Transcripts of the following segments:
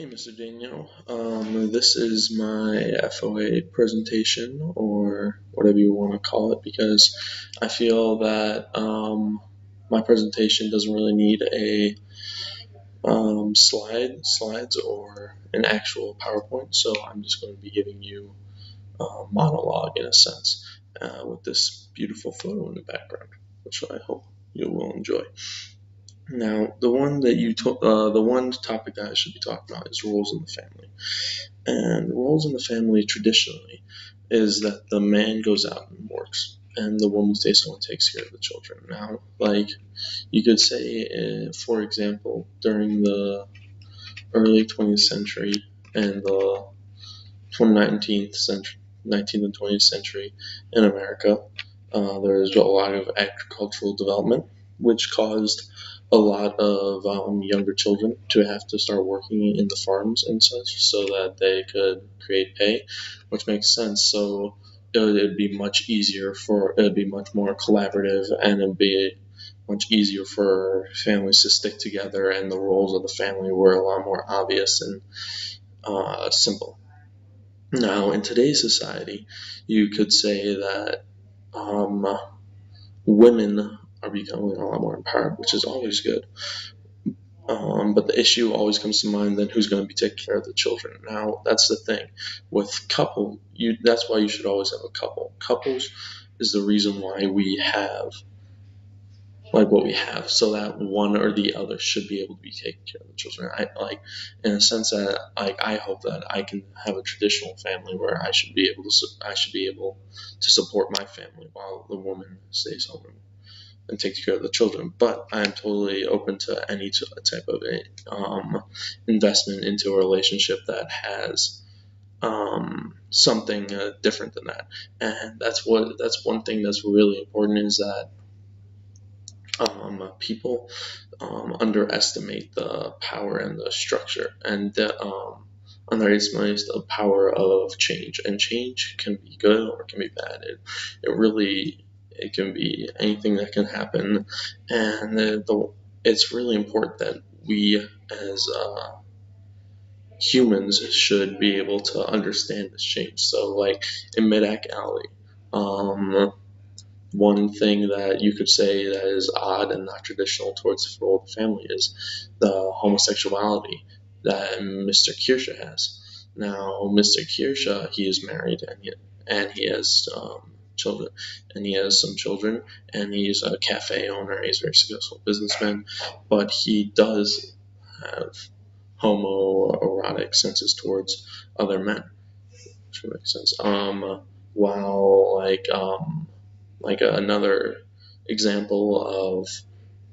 Hey, Mr. Daniel. This is my FOA presentation, or whatever you want to call it, because I feel that my presentation doesn't really need a slides or an actual PowerPoint. So I'm just going to be giving you a monologue in a sense, with this beautiful photo in the background, which I hope you will enjoy. Now, the one topic that I should be talking about is roles in the family. And roles in the family traditionally is that the man goes out and works, and the woman stays home and takes care of the children. Now, like you could say, for example, during the early 20th century and the 19th century, 19th and 20th century in America, there was a lot of agricultural development, which caused a lot of younger children to have to start working in the farms and such so that they could create pay, which makes sense. So it'd be much easier it'd be much more collaborative, and it'd be much easier for families to stick together, and the roles of the family were a lot more obvious and simple. Now, in today's society, you could say that um, women are becoming a lot more empowered, which is always good. But the issue always comes to mind, then who's going to be taking care of the children? Now, that's the thing. With that's why you should always have a couple. Couples is the reason why we have like what we have, so that one or the other should be able to be taking care of the children. I like, in a sense that I hope that I can have a traditional family where I should be able to support my family while the woman stays home and takes care of the children. But I'm totally open to any type of investment into a relationship that has something different than that. And that's one thing that's really important, is that people underestimate the power and the structure, and underestimate the power of change. And change can be good or it can be bad. It can be anything that can happen, and it's really important that we as humans should be able to understand this change. So, like in Midak Alley, one thing that you could say that is odd and not traditional towards the role of the family is the homosexuality that Mr. Kirsha has. Now, Mr. Kirsha, he is married, and he has children, and he has some children, and he's a cafe owner. He's a very successful businessman, but he does have homoerotic senses towards other men, which makes sense. While another example of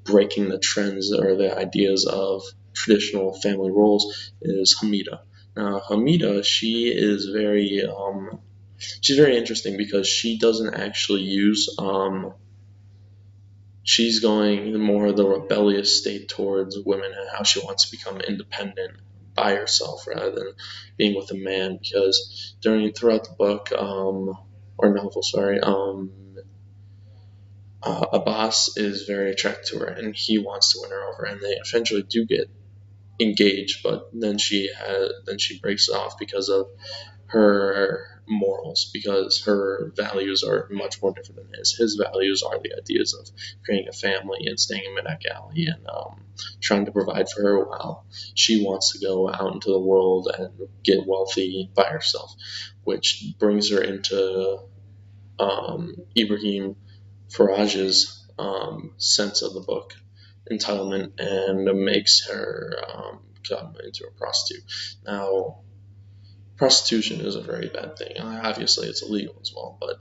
breaking the trends or the ideas of traditional family roles is Hamida. Now, Hamida, she's very interesting because she doesn't actually use she's going more the rebellious state towards women and how she wants to become independent by herself rather than being with a man, because throughout the book, or novel, sorry, Abbas is very attracted to her, and he wants to win her over, and they eventually do get engaged. But then she breaks it off because of her morals, because her values are much more different than his. His values are the ideas of creating a family and staying in Midak Alley and trying to provide for her, while she wants to go out into the world and get wealthy by herself, which brings her into Ibrahim Faraj's sense of the book, entitlement, and makes her come into a prostitute. Now, prostitution is a very bad thing. Obviously, it's illegal as well, but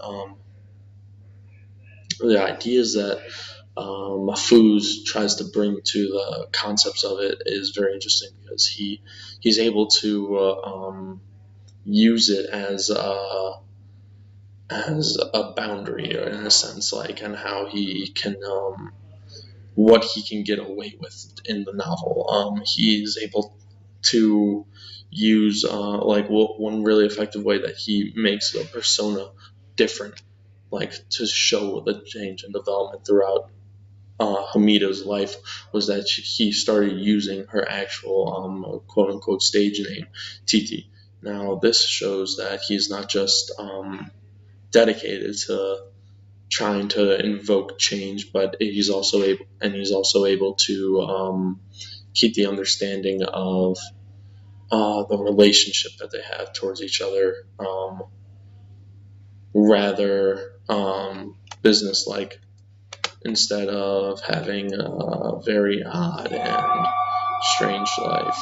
the ideas that Mahfouz tries to bring to the concepts of it is very interesting, because he's able to use it as a boundary, or in a sense, like, and how he can what he can get away with in the novel. He's able to use one really effective way that he makes the persona different, like to show the change and development throughout Hamida's life was that he started using her actual quote unquote stage name, Titi. Now, this shows that he's not just dedicated to trying to invoke change, but he's also able to keep the understanding of the relationship that they have towards each other, rather business-like, instead of having a very odd and strange life.